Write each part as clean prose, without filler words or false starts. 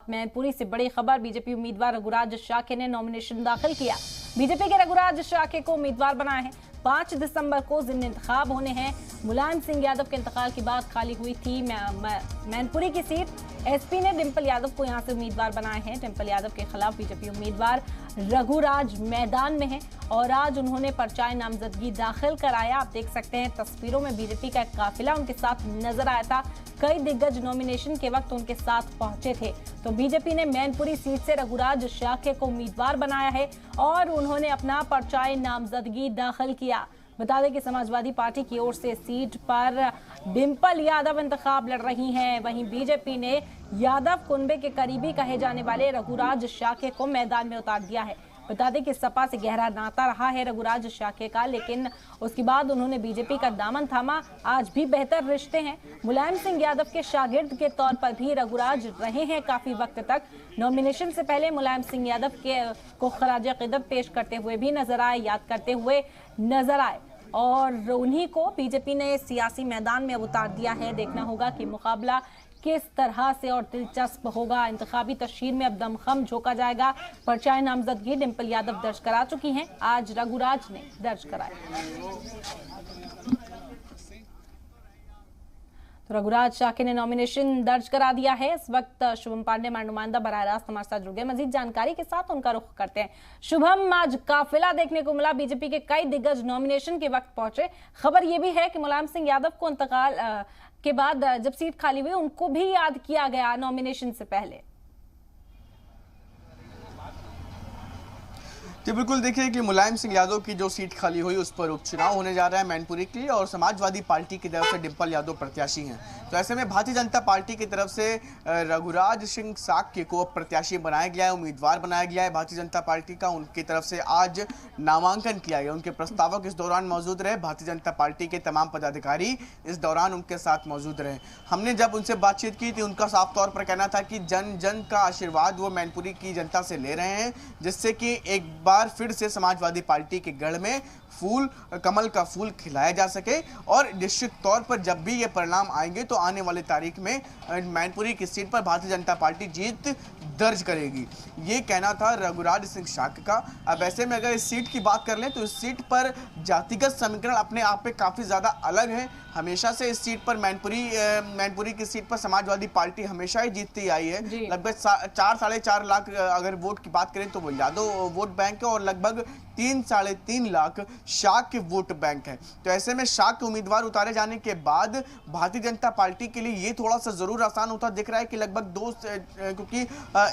मैनपुरी से बड़ी खबर, बीजेपी उम्मीदवार रघुराज शाक्य ने नॉमिनेशन दाखिल किया। बीजेपी के रघुराज शाक्य को उम्मीदवार बनाया है। 5 दिसंबर को जिन इंतखाब होने हैं। मुलायम सिंह यादव के इंतकाल के बाद खाली हुई थी मैनपुरी की सीट। एसपी ने डिंपल यादव को यहां से उम्मीदवार बनाए हैं। डिंपल यादव के खिलाफ बीजेपी उम्मीदवार रघुराज मैदान में है और आज उन्होंने पर्चा नामजदगी दाखिल कराया। आप देख सकते हैं तस्वीरों में बीजेपी का एक काफिला उनके साथ नजर आया था। कई दिग्गज नॉमिनेशन के वक्त उनके साथ पहुंचे थे। तो बीजेपी ने मैनपुरी सीट से रघुराज शाक्य को उम्मीदवार बनाया है और उन्होंने अपना पर्चा नामजदगी दाखिल किया। बता दें कि समाजवादी पार्टी की ओर से सीट पर डिंपल यादव इंतखाब लड़ रही हैं। वहीं बीजेपी ने यादव कुनबे के करीबी कहे जाने वाले रघुराज शाक्य को मैदान में उतार दिया है। बता दें कि सपा से गहरा नाता रहा है रघुराज शाक्य का, लेकिन उसके बाद उन्होंने बीजेपी का दामन थामा। आज भी बेहतर रिश्ते हैं। मुलायम सिंह यादव के शागिर्द के तौर पर भी रघुराज रहे हैं काफी वक्त तक। नॉमिनेशन से पहले मुलायम सिंह यादव को खराज क़िदम पेश करते हुए भी नजर आए, याद करते हुए नजर आए और उन्हीं को बीजेपी ने सियासी मैदान में उतार दिया है। देखना होगा कि मुकाबला किस तरह से और दिलचस्प होगा। इंतखाबी तशहीर में अब दमखम झोंका जाएगा। पर्चा नामजदगी डिंपल यादव दर्ज करा चुकी हैं, आज रघुराज ने दर्ज कराया। तो रघुराज शाक्य ने नॉमिनेशन दर्ज करा दिया है। इस वक्त शुभम पांडे हमारे नुमाइंदा बराह रास्त हमारे साथ जुड़ गए। मजीद जानकारी के साथ उनका रुख करते हैं। शुभम, आज काफिला देखने को मिला, बीजेपी के कई दिग्गज नॉमिनेशन के वक्त पहुंचे। खबर यह भी है कि मुलायम सिंह यादव को इंतकाल के बाद जब सीट खाली हुई उनको भी याद किया गया नॉमिनेशन से पहले। जी बिल्कुल, देखिए कि मुलायम सिंह यादव की जो सीट खाली हुई उस पर उपचुनाव होने जा रहा है मैनपुरी के लिए और समाजवादी पार्टी की तरफ से डिंपल यादव प्रत्याशी हैं। तो ऐसे में भारतीय जनता पार्टी की तरफ से रघुराज सिंह शाक्य को प्रत्याशी बनाया गया है, उम्मीदवार बनाया गया है भारतीय जनता पार्टी का। उनकी तरफ से आज नामांकन किया गया। उनके प्रस्तावक इस दौरान मौजूद रहे। भारतीय जनता पार्टी के तमाम पदाधिकारी इस दौरान उनके साथ मौजूद रहे। हमने जब उनसे बातचीत की थी उनका साफ तौर पर कहना था कि जन जन का आशीर्वाद वो मैनपुरी की जनता से ले रहे हैं, जिससे कि एक बार फिर से समाजवादी पार्टी के गढ़ में कमल का फूल खिलाया जा सके और निश्चित तौर पर जब भी ये परिणाम आएंगे तो आने वाले तारीख में मैनपुरी की सीट पर भारतीय जनता पार्टी जीत दर्ज करेगी। ये कहना था रघुराज सिंह शाक्य का। अब ऐसे में अगर इस सीट की बात कर लें तो इस सीट पर जातिगत समीकरण अपने आप में काफ़ी ज़्यादा अलग है। हमेशा से इस सीट पर मैनपुरी की सीट पर समाजवादी पार्टी हमेशा ही जीतती आई है। लगभग 4-4.5 लाख अगर वोट की बात करें तो वो यादव वोट बैंक है और लगभग 3-3.5 लाख शाक्य वोट बैंक है। तो ऐसे में शाक्य उम्मीदवार उतारे जाने के बाद भारतीय जनता पार्टी के लिए ये थोड़ा सा जरूर आसान होता दिख रहा है कि लगभग क्योंकि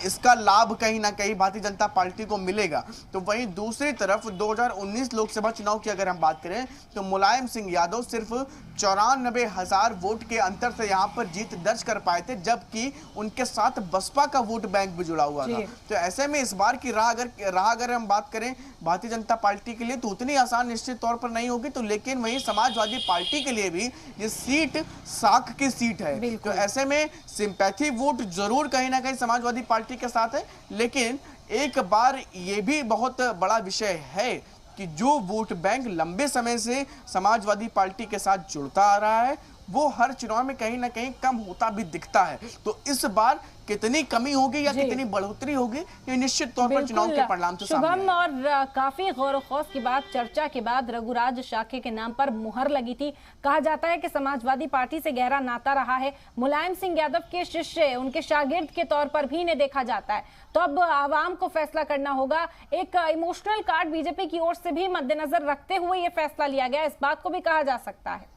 इसका लाभ कहीं ना कहीं भारतीय जनता पार्टी को मिलेगा। तो वहीं दूसरी तरफ 2019 लोकसभा चुनाव की अगर हम बात करें तो मुलायम सिंह यादव सिर्फ 94,000 वोट के अंतर से यहां पर जीत दर्ज कर पाए थे, जबकि उनके साथ बसपा का वोट बैंक भी जुड़ा हुआ था। तो ऐसे में इस बार की राह अगर हम बात करें भारतीय जनता पार्टी के लिए तो उतनी आसान निश्चित तौर पर नहीं होगी। तो लेकिन वही समाजवादी पार्टी के लिए भी ये सीट साख की सीट है। तो ऐसे में सिंपैथी वोट जरूर कहीं ना कहीं समाजवादी पार्टी के साथ है, लेकिन एक बार ये भी बहुत बड़ा विषय है कि जो वोट बैंक लंबे समय से समाजवादी पार्टी के साथ जुड़ता आ रहा है वो हर चुनाव में कहीं ना कहीं कम होता भी दिखता है। तो इस बार कितनी कमी होगी या कितनी बढ़ोतरी होगी ये निश्चित तौर पर चुनाव के परिणाम से सामने शुभम, और काफी गौर खौफ की बात, चर्चा के बाद रघुराज शाक्य के नाम पर मुहर लगी थी। कहा जाता है कि समाजवादी पार्टी से गहरा नाता रहा है। मुलायम सिंह यादव के शिष्य, उनके शागिर्द के तौर पर भी इन्हें देखा जाता है। तो अब आवाम को फैसला करना होगा। एक इमोशनल कार्ड बीजेपी की ओर से भी मद्देनजर रखते हुए ये फैसला लिया गया, इस बात को भी कहा जा सकता है।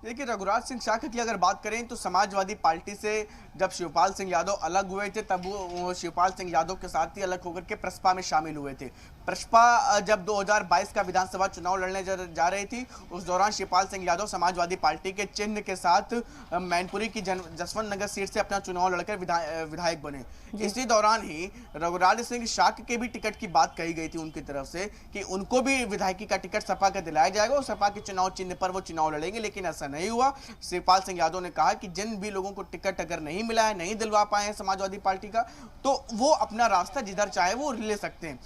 देखिए, रघुराज सिंह शाक्य की अगर बात करें तो समाजवादी पार्टी से जब शिवपाल सिंह यादव अलग हुए थे तब वो शिवपाल सिंह यादव के साथ ही अलग होकर के प्रसपा में शामिल हुए थे। प्रसपा जब 2022 का विधानसभा चुनाव लड़ने जा रही थी उस दौरान शिवपाल सिंह यादव समाजवादी पार्टी के चिन्ह के साथ मैनपुरी की जसवंत नगर सीट से अपना चुनाव लड़कर विधायक बने। इसी दौरान ही रघुराज सिंह शाक्य के भी टिकट की बात कही गई थी उनकी तरफ से कि उनको भी विधायकी का टिकट सपा का दिलाया जाएगा और सपा के चुनाव चिन्ह पर वो चुनाव लड़ेंगे, लेकिन ऐसा नहीं हुआ। शिवपाल सिंह यादव ने कहा कि जिन भी लोगों को टिकट अगर नहीं मिला है, नहीं दिलवा पाए हैं समाजवादी पार्टी का, तो वो अपना रास्ता जिधर चाहे वो ले सकते हैं।